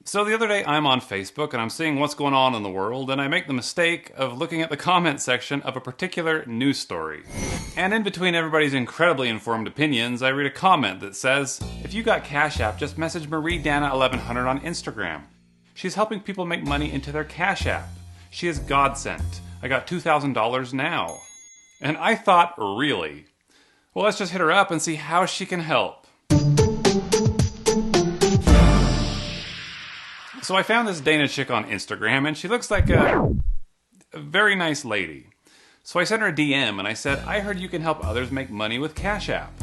So the other day I'm on Facebook and I'm seeing what's going on in the world, and I make the mistake of looking at the comment section of a particular news story. And in between everybody's incredibly informed opinions, I read a comment that says, "If you got Cash App, just message Marie Dana 1100 on Instagram. She's helping people make money into their Cash App. She is God sent. I got $2,000 now." And I thought, really? Well, let's just hit her up and see how she can help. So I found this Dana chick on Instagram, and she looks like a very nice lady. So I sent her a DM, and I said, "I heard you can help others make money with Cash App."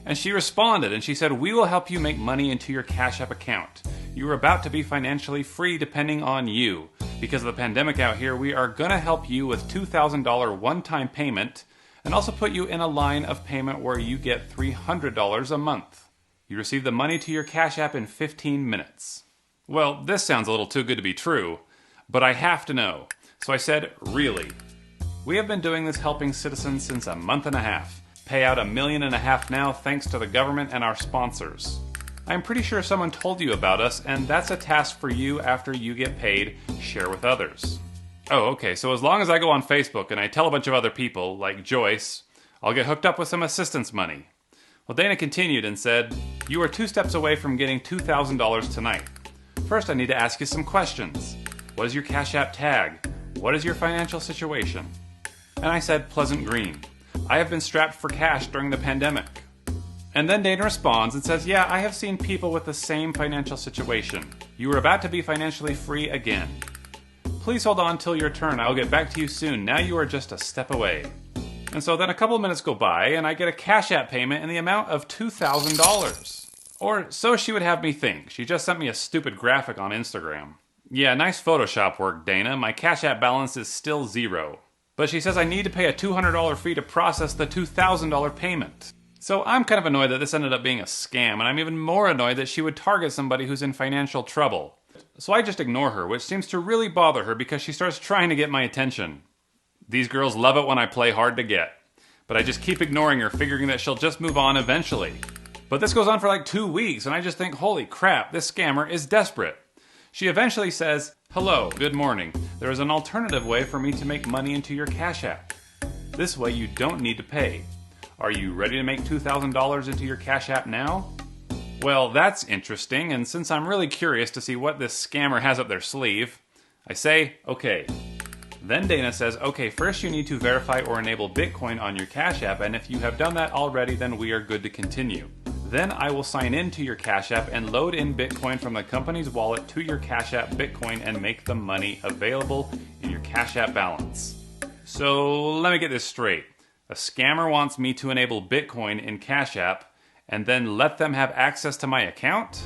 And she responded, and she said, "We will help you make money into your Cash App account. You are about to be financially free depending on you. Because of the pandemic out here, we are going to help you with $2,000 one-time payment, and also put you in a line of payment where you get $300 a month. You receive the money to your Cash App in 15 minutes. Well, this sounds a little too good to be true, but I have to know. So I said, "Really? We have been doing this helping citizens since a month and a half. Pay out $1.5 million now thanks to the government and our sponsors. I'm pretty sure someone told you about us, and that's a task for you after you get paid. Share with others." Oh, okay, so as long as I go on Facebook and I tell a bunch of other people, like Joyce, I'll get hooked up with some assistance money. Well, Dana continued and said, "You are 2 steps away from getting $2,000 tonight. First, I need to ask you some questions. What is your Cash App tag? What is your financial situation?" And I said, "Pleasant Green. I have been strapped for cash during the pandemic." And then Dana responds and says, "Yeah, I have seen people with the same financial situation. You are about to be financially free again. Please hold on till your turn. I will get back to you soon. Now you are just a step away." And so then a couple minutes go by, and I get a Cash App payment in the amount of $2,000. Or so she would have me think. She just sent me a stupid graphic on Instagram. Yeah, nice Photoshop work, Dana. My Cash App balance is still 0. But she says I need to pay a $200 fee to process the $2,000 payment. So I'm kind of annoyed that this ended up being a scam, and I'm even more annoyed that she would target somebody who's in financial trouble. So I just ignore her, which seems to really bother her because she starts trying to get my attention. These girls love it when I play hard to get. But I just keep ignoring her, figuring that she'll just move on eventually. But this goes on for like 2 weeks, and I just think, holy crap, this scammer is desperate. She eventually says, "Hello, good morning. There is an alternative way for me to make money into your Cash App. This way you don't need to pay. Are you ready to make $2,000 into your Cash App now?" Well, that's interesting, and since I'm really curious to see what this scammer has up their sleeve, I say, "Okay." Then Dana says, "Okay, first you need to verify or enable Bitcoin on your Cash App, and if you have done that already, then we are good to continue. Then I will sign in to your Cash App and load in Bitcoin from the company's wallet to your Cash App Bitcoin and make the money available in your Cash App balance." So let me get this straight. A scammer wants me to enable Bitcoin in Cash App and then let them have access to my account?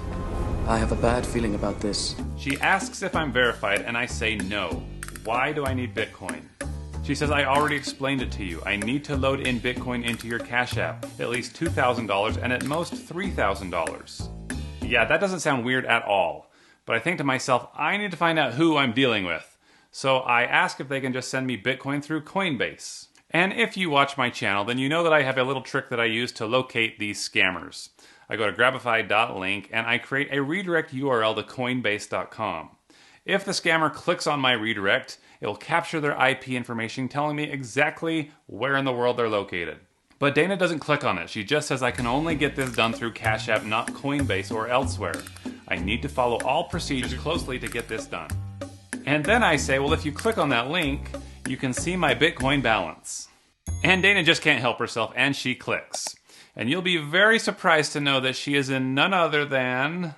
I have a bad feeling about this. She asks if I'm verified and I say no. Why do I need Bitcoin? She says, "I already explained it to you. I need to load in Bitcoin into your Cash App, at least $2,000 and at most $3,000. Yeah, that doesn't sound weird at all. But I think to myself, I need to find out who I'm dealing with. So I ask if they can just send me Bitcoin through Coinbase. And if you watch my channel, then you know that I have a little trick that I use to locate these scammers. I go to grabify.link and I create a redirect URL to Coinbase.com. If the scammer clicks on my redirect, it will capture their IP information telling me exactly where in the world they're located. But Dana doesn't click on it. She just says I can only get this done through Cash App, not Coinbase or elsewhere. I need to follow all procedures closely to get this done. And then I say, well, if you click on that link, you can see my Bitcoin balance. And Dana just can't help herself, and she clicks. And you'll be very surprised to know that she is in none other than...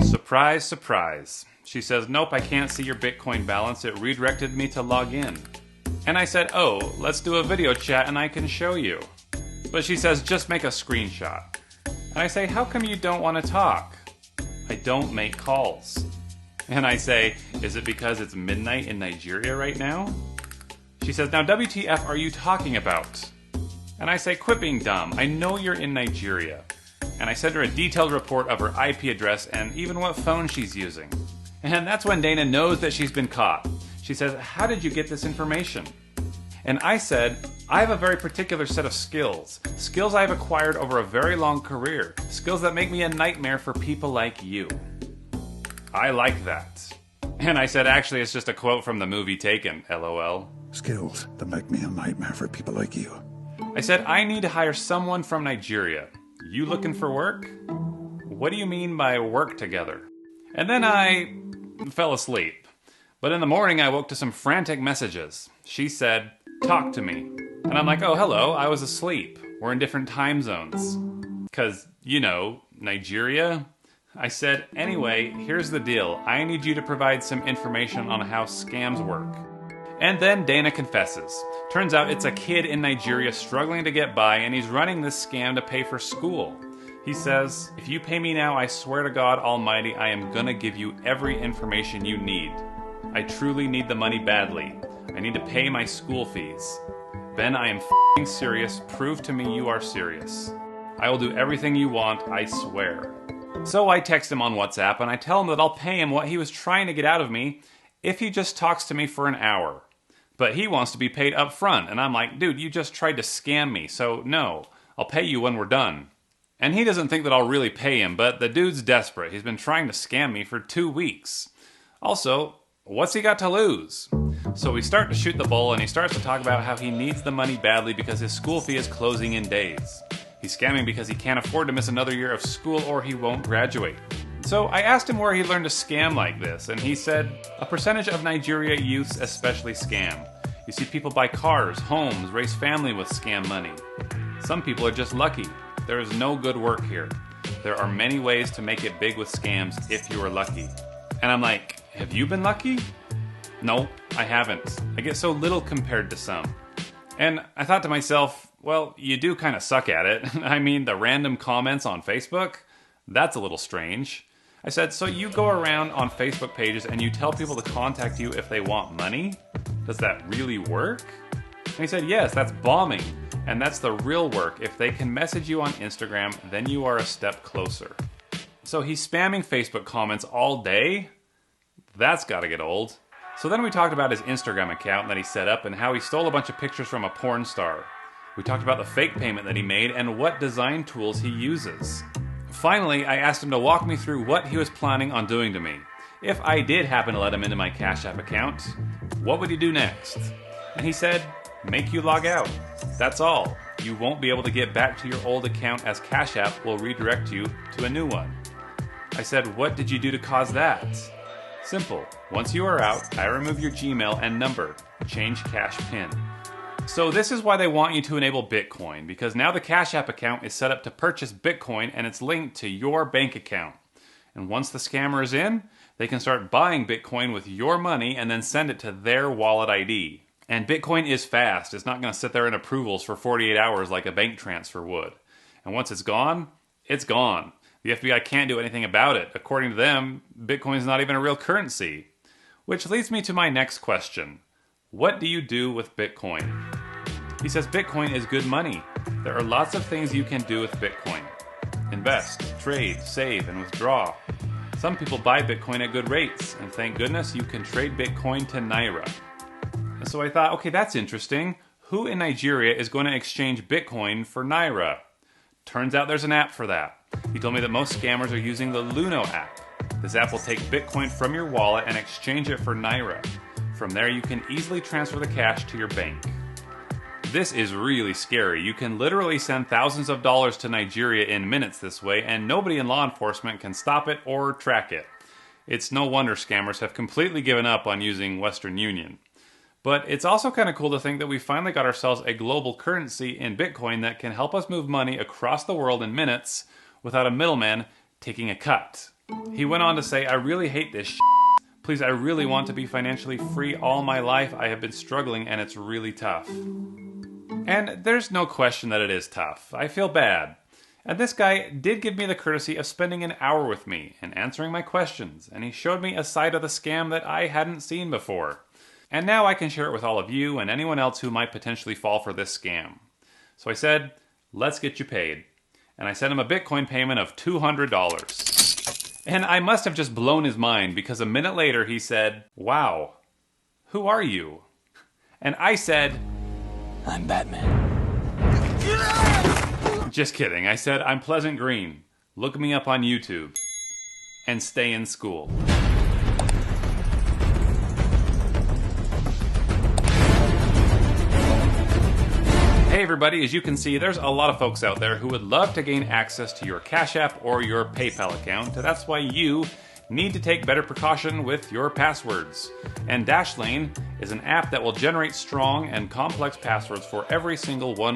Surprise, surprise. She says, "Nope, I can't see your Bitcoin balance. It redirected me to log in." And I said, "Oh, let's do a video chat and I can show you." But she says, "Just make a screenshot." And I say, "How come you don't want to talk?" "I don't make calls." And I say, "Is it because it's midnight in Nigeria right now?" She says, "Now WTF are you talking about?" And I say, "Quit being dumb. I know you're in Nigeria." And I send her a detailed report of her IP address and even what phone she's using. And that's when Dana knows that she's been caught. She says, "How did you get this information?" And I said, "I have a very particular set of skills. Skills I've acquired over a very long career. Skills that make me a nightmare for people like you." I like that. And I said, actually, it's just a quote from the movie Taken, LOL. Skills that make me a nightmare for people like you. I said, I need to hire someone from Nigeria. You looking for work? What do you mean by work together? And then I fell asleep. But in the morning, I woke to some frantic messages. She said, talk to me. And I'm like, oh, hello, I was asleep. We're in different time zones. Because, you know, Nigeria? I said, anyway, here's the deal. I need you to provide some information on how scams work. And then Dana confesses. Turns out it's a kid in Nigeria struggling to get by, and he's running this scam to pay for school. He says, if you pay me now, I swear to God Almighty, I am gonna give you every information you need. I truly need the money badly. I need to pay my school fees. Ben, I am f***ing serious. Prove to me you are serious. I will do everything you want, I swear. So I text him on WhatsApp and I tell him that I'll pay him what he was trying to get out of me if he just talks to me for an hour. But he wants to be paid up front, and I'm like, dude, you just tried to scam me, so no, I'll pay you when we're done. And he doesn't think that I'll really pay him, but the dude's desperate. He's been trying to scam me for 2 weeks. Also, what's he got to lose? So we start to shoot the bull, and he starts to talk about how he needs the money badly because his school fee is closing in days. He's scamming because he can't afford to miss another year of school or he won't graduate. So I asked him where he learned to scam like this, and he said, a percentage of Nigeria youths especially scam. You see people buy cars, homes, raise family with scam money. Some people are just lucky. There is no good work here. There are many ways to make it big with scams if you are lucky. And I'm like, have you been lucky? No, I haven't. I get so little compared to some. And I thought to myself, well, you do kind of suck at it. I mean, the random comments on Facebook? That's a little strange. I said, so you go around on Facebook pages and you tell people to contact you if they want money? Does that really work? And he said, yes, that's bombing. And that's the real work. If they can message you on Instagram, then you are a step closer. So he's spamming Facebook comments all day? That's gotta get old. So then we talked about his Instagram account that he set up and how he stole a bunch of pictures from a porn star. We talked about the fake payment that he made and what design tools he uses. Finally, I asked him to walk me through what he was planning on doing to me. If I did happen to let him into my Cash App account, what would he do next? And he said, make you log out. That's all. You won't be able to get back to your old account as Cash App will redirect you to a new one. I said, what did you do to cause that? Simple. Once you are out, I remove your Gmail and number. Change cash PIN. So this is why they want you to enable Bitcoin, because now the Cash App account is set up to purchase Bitcoin and it's linked to your bank account. And once the scammer is in, they can start buying Bitcoin with your money and then send it to their wallet ID. And Bitcoin is fast. It's not going to sit there in approvals for 48 hours like a bank transfer would. And once it's gone, it's gone. The FBI can't do anything about it. According to them, Bitcoin is not even a real currency. Which leads me to my next question. What do you do with Bitcoin? He says Bitcoin is good money. There are lots of things you can do with Bitcoin. Invest, trade, save, and withdraw. Some people buy Bitcoin at good rates, and thank goodness you can trade Bitcoin to Naira. And so I thought, okay, that's interesting. Who in Nigeria is going to exchange Bitcoin for Naira? Turns out there's an app for that. He told me that most scammers are using the Luno app. This app will take Bitcoin from your wallet and exchange it for Naira. From there, you can easily transfer the cash to your bank. This is really scary. You can literally send thousands of dollars to Nigeria in minutes this way, and nobody in law enforcement can stop it or track it. It's no wonder scammers have completely given up on using Western Union. But it's also kind of cool to think that we finally got ourselves a global currency in Bitcoin that can help us move money across the world in minutes without a middleman taking a cut. He went on to say, I really hate this shit. Please, I really want to be financially free all my life. I have been struggling and it's really tough. And there's no question that it is tough. I feel bad. And this guy did give me the courtesy of spending an hour with me and answering my questions. And he showed me a side of the scam that I hadn't seen before. And now I can share it with all of you and anyone else who might potentially fall for this scam. So I said, let's get you paid. And I sent him a Bitcoin payment of $200. And I must have just blown his mind because a minute later he said, wow, who are you? And I said, I'm Batman. Just kidding. I said, I'm Pleasant Green. Look me up on YouTube. And stay in school. Hey everybody, as you can see, there's a lot of folks out there who would love to gain access to your Cash App or your PayPal account. That's why you need to take better precaution with your passwords. And Dashlane is an app that will generate strong and complex passwords for every single one